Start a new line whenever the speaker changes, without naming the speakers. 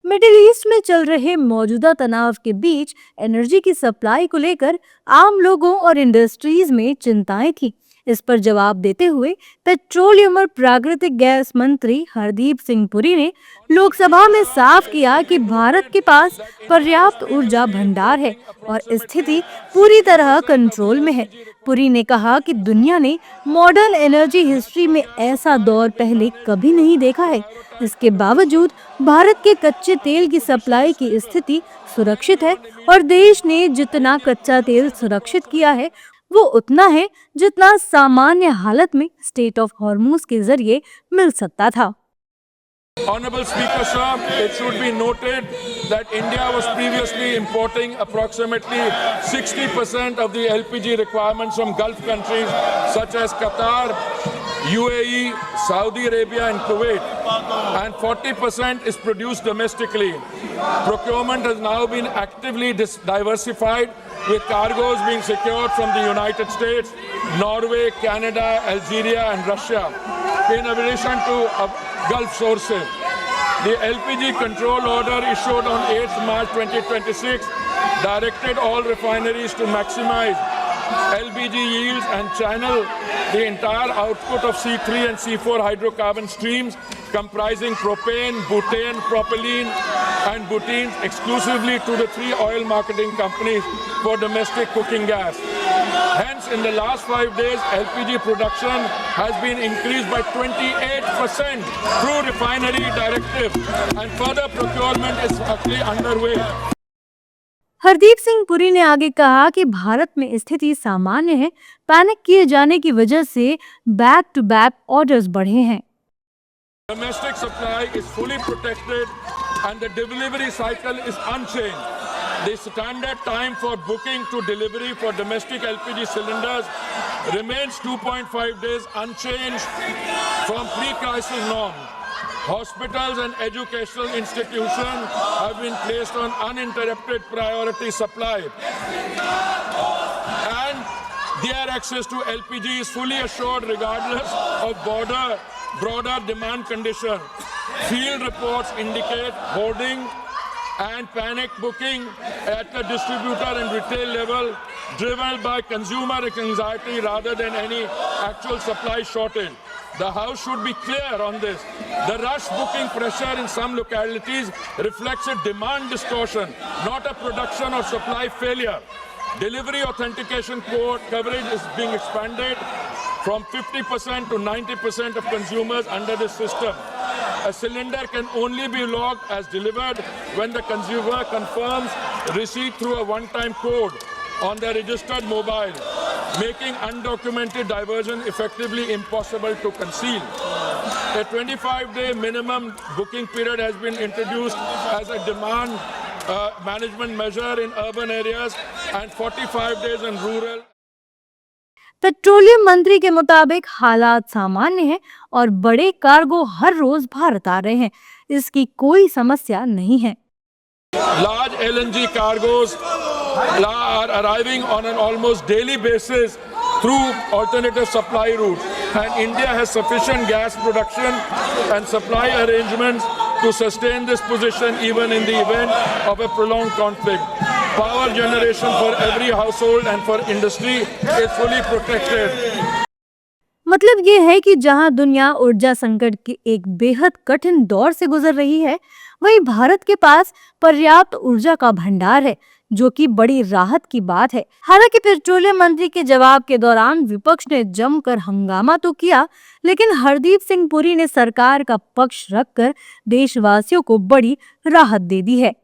Middle east में चल रहे मौजूदा तनाव के बीच एनर्जी की सप्लाई को लेकर आम लोगों और इंडस्ट्रीज में चिंताएं थी। इस पर जवाब देते हुए पेट्रोलियम और प्राकृतिक गैस मंत्री हरदीप सिंह पुरी ने लोकसभा में साफ किया कि भारत के पास पर्याप्त ऊर्जा भंडार है और स्थिति पूरी तरह कंट्रोल में है। पुरी ने कहा कि दुनिया ने मॉडर्न एनर्जी हिस्ट्री में ऐसा दौर पहले कभी नहीं देखा है। इसके बावजूद भारत के कच्चे तेल की सप्लाई की स्थिति सुरक्षित है और देश ने जितना कच्चा तेल सुरक्षित किया है वो उतना है जितना सामान्य हालत में स्टेट ऑफ हॉर्मूज के जरिए मिल सकता था।
Honorable Speaker, sir, it should be noted that India was previously importing approximately 60% of the LPG requirements from Gulf countries such as Qatar, UAE, Saudi Arabia and Kuwait, and 40% is produced domestically. Procurement has now been actively diversified, with cargoes being secured from the United States, Norway, Canada, Algeria and Russia, in addition to Gulf sources. The LPG control order issued on 8th March 2026 directed all refineries to maximize LPG yields and channel the entire output of C3 and C4 hydrocarbon streams comprising propane, butane, propylene and butenes exclusively to the three oil marketing companies for domestic cooking gas. Hence, in the last 5 days, LPG production has been increased by 28% through refinery directive and further procurement is actually underway.
Hardeep Singh Puri ने आगे कहा कि भारत में स्थिति सामान्य है। Panic किए जाने की वजह से बैक टू बैक ऑर्डर्स बढ़े हैं।
Domestic supply is fully protected and the delivery cycle is unchanged. The standard time for booking to delivery for domestic LPG cylinders remains 2.5 days unchanged from pre-crisis norms. Hospitals and educational institutions have been placed on uninterrupted priority supply. And their access to LPG is fully assured regardless of broader demand conditions. Field reports indicate hoarding and panic booking at the distributor and retail level driven by consumer anxiety rather than any actual supply shortage. The House should be clear on this. The rush booking pressure in some localities reflects a demand distortion, not a production or supply failure. Delivery authentication code coverage is being expanded from 50% to 90% of consumers under this system. A cylinder can only be logged as delivered when the consumer confirms receipt through a one-time code on the registered mobile, making undocumented diversion effectively impossible to conceal. A 25-day minimum booking period has been introduced as a demand management measure in urban areas and 45 days in rural.
Petroleum मंत्री के मुताबिक हालात सामान्य हैं और बड़े cargo हर रोज भारत आ रहे हैं। इसकी कोई समस्या नहीं है।
Large LNG cargoes are arriving on an almost daily basis through alternative supply routes, and India has sufficient gas production and supply arrangements to sustain this position even in the event of a prolonged conflict. Power generation for every household and for industry is fully protected.
मतलब ये है कि जहां दुनिया ऊर्जा संकट के एक बेहद कठिन दौर से गुजर रही है, वहीं भारत के पास पर्याप्त ऊर्जा का भंडार है, जो कि बड़ी राहत की बात है। हालांकि पेट्रोलियम मंत्री के जवाब के दौरान विपक्ष ने जमकर हंगामा तो किया, लेकिन हरदीप सिंह पुरी ने सरकार का पक्ष रखकर देशवासियों को बड़ी राहत दे दी है।